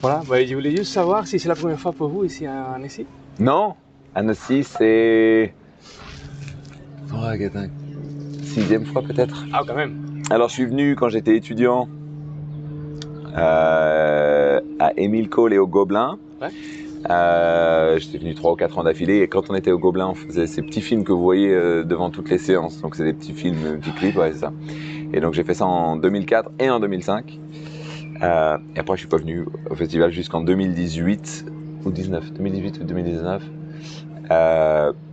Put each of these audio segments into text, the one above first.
Voilà, bah, je voulais juste savoir si c'est la première fois pour vous ici à Annecy. Non, Annecy, c'est... Oh, attends, 6e fois peut-être. Ah, quand même. Alors, je suis venu quand j'étais étudiant à Émile Cole et au Gobelin. Ouais. J'étais venu 3 ou 4 ans d'affilée et quand on était au Gobelin, on faisait ces petits films que vous voyez devant toutes les séances. Donc, c'est des petits films, petits clips, ouais, c'est ça. Et donc, j'ai fait ça en 2004 et en 2005. Et après, je suis pas venu au festival jusqu'en 2018 ou 2018 ou 2019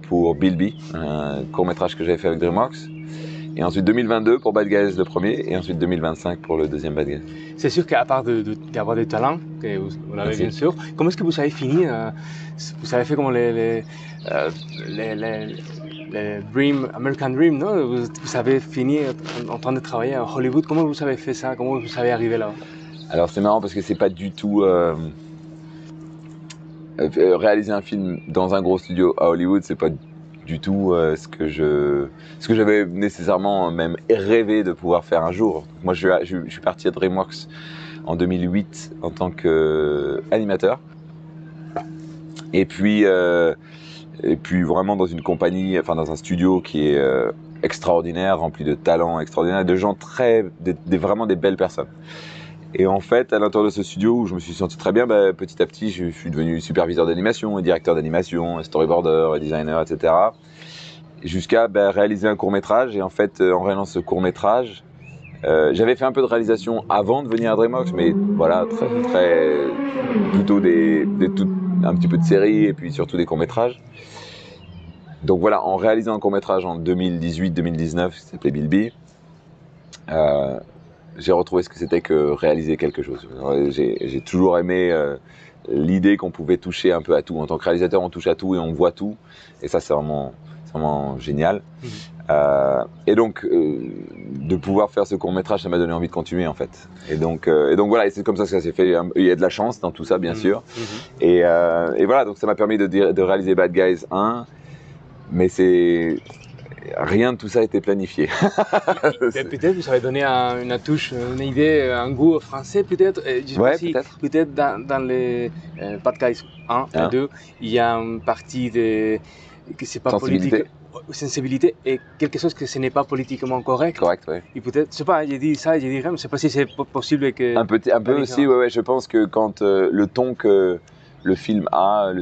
pour Bilby, un court-métrage que j'avais fait avec DreamWorks. Et ensuite 2022 pour Bad Guys le premier, et ensuite 2025 pour le deuxième Bad Guys. C'est sûr qu'à part d'avoir des talents, que vous l'avez bien sûr, comment est-ce que vous avez fini vous avez fait comme les Dream, American Dream, non? Vous avez fini en train de travailler à Hollywood. Comment vous avez fait ça? Comment vous avez arrivé là? Alors c'est marrant parce que c'est pas du tout réaliser un film dans un gros studio à Hollywood, c'est pas du tout ce que j'avais nécessairement même rêvé de pouvoir faire un jour. Moi je suis parti à DreamWorks en 2008 en tant qu'animateur. Et puis vraiment dans une compagnie, enfin dans un studio qui est extraordinaire, rempli de talents extraordinaires, de gens vraiment des belles personnes. Et en fait, à l'intérieur de ce studio où je me suis senti très bien, petit à petit, je suis devenu superviseur d'animation, directeur d'animation, storyboarder, designer, etc. Jusqu'à réaliser un court-métrage. Et en fait, en réalisant ce court-métrage, j'avais fait un peu de réalisation avant de venir à DreamWorks, mais voilà, plutôt un petit peu de séries et puis surtout des courts-métrages. Donc voilà, en réalisant un court-métrage en 2018-2019 qui s'appelait Bilby, j'ai retrouvé ce que c'était que réaliser quelque chose. J'ai toujours aimé l'idée qu'on pouvait toucher un peu à tout. En tant que réalisateur, on touche à tout et on voit tout. Et ça, c'est vraiment génial. Et donc, de pouvoir faire ce court-métrage, ça m'a donné envie de continuer, en fait. Et donc voilà, et c'est comme ça que ça s'est fait. Il y a de la chance dans tout ça, bien sûr. Et voilà, donc ça m'a permis de réaliser Bad Guys 1. Mais rien de tout ça a été planifié. Peut-être vous avez donné une touche, une idée, un goût français peut-être. Ouais, peut-être. Peut-être dans les Bad Guys 1 et 2, il y a une partie que c'est pas politique, sensibilité et quelque chose que ce n'est pas politiquement correct. Correct, oui. Et peut-être, je sais pas, j'ai dit ça, j'ai dit rien, mais je sais pas si c'est possible que... Un peu aussi, ouais, je pense que quand le ton que le film a,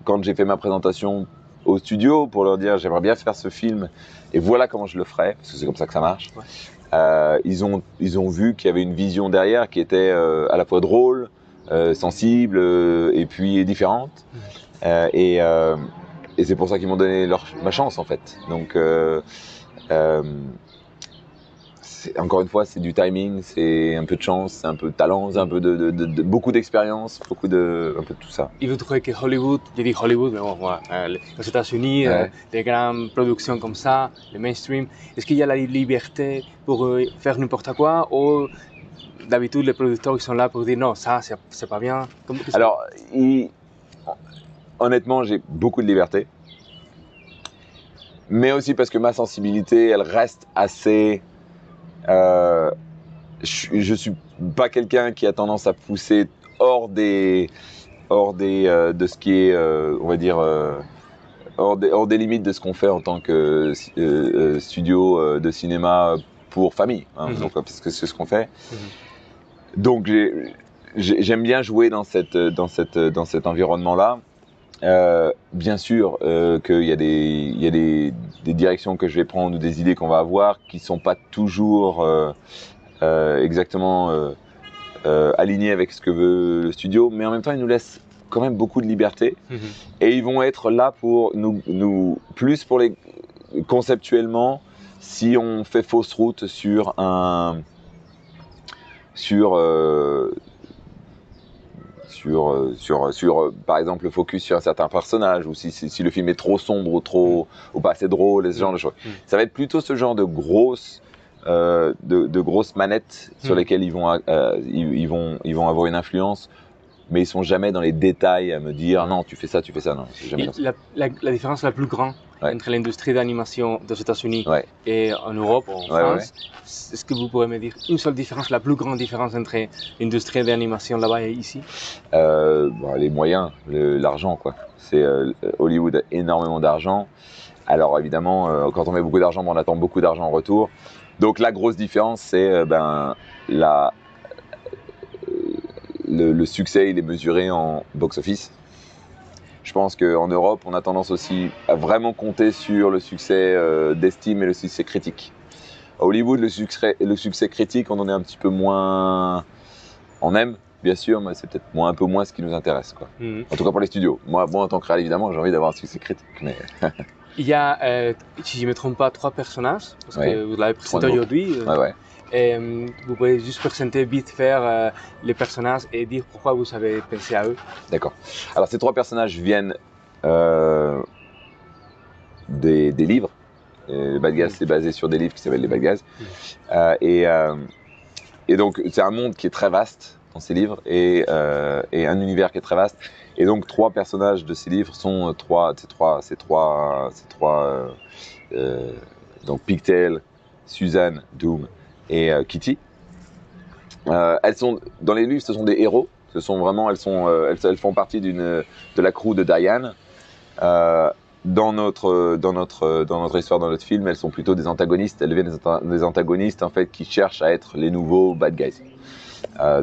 quand j'ai fait ma présentation au studio pour leur dire j'aimerais bien faire ce film et voilà comment je le ferais, parce que c'est comme ça que ça marche, ouais. Ils ont vu qu'il y avait une vision derrière qui était à la fois drôle, sensible et puis différente. Et c'est pour ça qu'ils m'ont donné ma chance en fait. Donc encore une fois, c'est du timing, c'est un peu de chance, c'est un peu de talent, c'est un peu beaucoup d'expérience, un peu de tout ça. Et vous trouvez que Hollywood, je dis Hollywood, mais bon, voilà, aux États-Unis, Ouais. des grandes productions comme ça, le mainstream, est-ce qu'il y a la liberté pour faire n'importe quoi ou d'habitude les producteurs ils sont là pour dire non, ça c'est pas bien? Alors, honnêtement, j'ai beaucoup de liberté, mais aussi parce que ma sensibilité, elle reste assez... je suis pas quelqu'un qui a tendance à pousser hors de ce qui est, on va dire, hors des limites de ce qu'on fait en tant que studio de cinéma pour famille, hein, donc, parce que c'est ce qu'on fait. Donc j'aime bien jouer dans cet environnement-là. Bien sûr qu'il y a des directions que je vais prendre ou des idées qu'on va avoir qui sont pas toujours exactement alignées avec ce que veut le studio, mais en même temps ils nous laissent quand même beaucoup de liberté et ils vont être là pour nous plus pour les conceptuellement si on fait fausse route sur par exemple le focus sur un certain personnage ou si le film est trop sombre ou pas assez drôle, ce genre de choses. Ça va être plutôt ce genre de grosses manettes sur lesquelles ils vont avoir une influence, mais ils sont jamais dans les détails à me dire non tu fais ça, non, c'est jamais la différence la plus grande Ouais. entre l'industrie d'animation des États-Unis Ouais. et en Europe, en Ouais, France. Est-ce que vous pourrez me dire une seule différence, la plus grande différence entre l'industrie d'animation là-bas et ici? Bon, les moyens, l'argent, quoi. Hollywood a énormément d'argent. Alors évidemment, quand on met beaucoup d'argent, on attend beaucoup d'argent en retour. Donc la grosse différence, c'est le succès, il est mesuré en box-office. Je pense qu'en Europe, on a tendance aussi à vraiment compter sur le succès d'estime et le succès critique. À Hollywood, le succès critique, on en est un petit peu moins... On aime, bien sûr, mais c'est peut-être un peu moins ce qui nous intéresse, quoi. En tout cas pour les studios. Moi, en tant que réal, évidemment, j'ai envie d'avoir un succès critique. Mais... Il y a, si je ne me trompe pas, 3 personnages, parce que vous l'avez présenté aujourd'hui. Ouais. Et vous pouvez juste présenter vite faire les personnages et dire pourquoi vous avez pensé à eux. D'accord. Alors ces 3 personnages viennent des livres. Les Bad Guys, c'est basé sur des livres qui s'appellent les Bad Guys. Et donc c'est un monde qui est très vaste dans ces livres et un univers qui est très vaste. Et donc 3 personnages de ces livres sont donc Pigtail, Suzanne, Doom et Kitty. Elles sont dans les livres, ce sont des héros. Elles font partie de la crew de Diane. Dans notre histoire, dans notre film, elles sont plutôt des antagonistes. Elles deviennent des antagonistes en fait qui cherchent à être les nouveaux bad guys.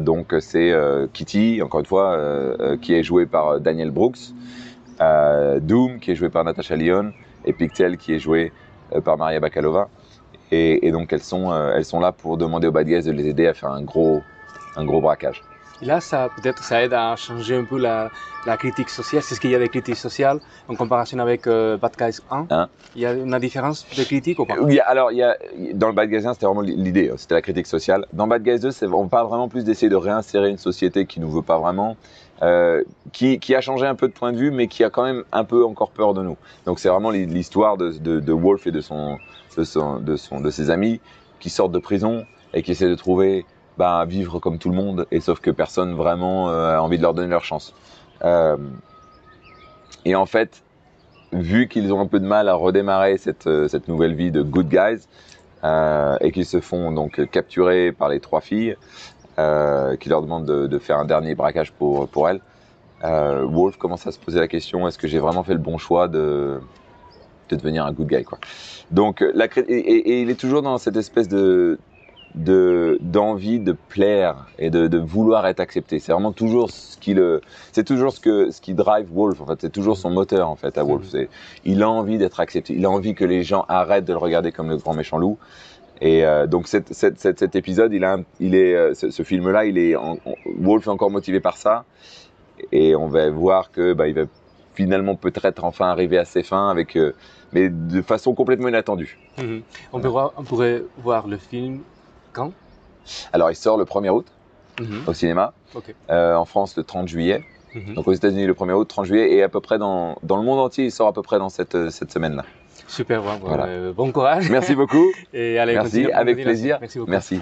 Donc c'est Kitty, encore une fois, qui est jouée par Daniel Brooks, Doom qui est joué par Natasha Lyonne et Pigtail qui est joué par Maria Bakalova. Et donc elles sont là pour demander aux bad guys de les aider à faire un gros braquage. Et là, peut-être ça aide à changer un peu la critique sociale. C'est ce qu'il y a des critiques sociales en comparaison avec Bad Guys 1. Il y a une différence de critique ou pas? Oui, alors dans le Bad Guys 1, c'était vraiment l'idée, c'était la critique sociale. Dans Bad Guys 2, on parle vraiment plus d'essayer de réinsérer une société qui nous veut pas vraiment, qui a changé un peu de point de vue, mais qui a quand même un peu encore peur de nous. Donc c'est vraiment l'histoire de Wolf et de ses amis qui sortent de prison et qui essaient de trouver vivre comme tout le monde, et sauf que personne vraiment a envie de leur donner leur chance. Et en fait, vu qu'ils ont un peu de mal à redémarrer cette nouvelle vie de good guys, et qu'ils se font donc capturer par les 3 filles, qui leur demandent de faire un dernier braquage pour elles, Wolf commence à se poser la question, est-ce que j'ai vraiment fait le bon choix de devenir un good guy, quoi. Donc et il est toujours dans cette espèce d'envie de plaire et de vouloir être accepté. C'est vraiment toujours ce qui drive Wolf, en fait. C'est toujours son moteur, en fait, à Wolf. Il a envie d'être accepté. Il a envie que les gens arrêtent de le regarder comme le grand méchant loup. Et donc cet épisode, ce film-là, Wolf est encore motivé par ça. Et on va voir que il va finalement peut-être enfin arriver à ses fins mais de façon complètement inattendue. On pourrait voir le film quand? Alors il sort le 1er août au cinéma, en France le 30 juillet, donc aux États-Unis le 1er août, 30 juillet, et à peu près dans le monde entier il sort à peu près dans cette semaine-là. Super, bon courage. Merci beaucoup. Et allez, merci, avec plaisir. Merci beaucoup. Merci.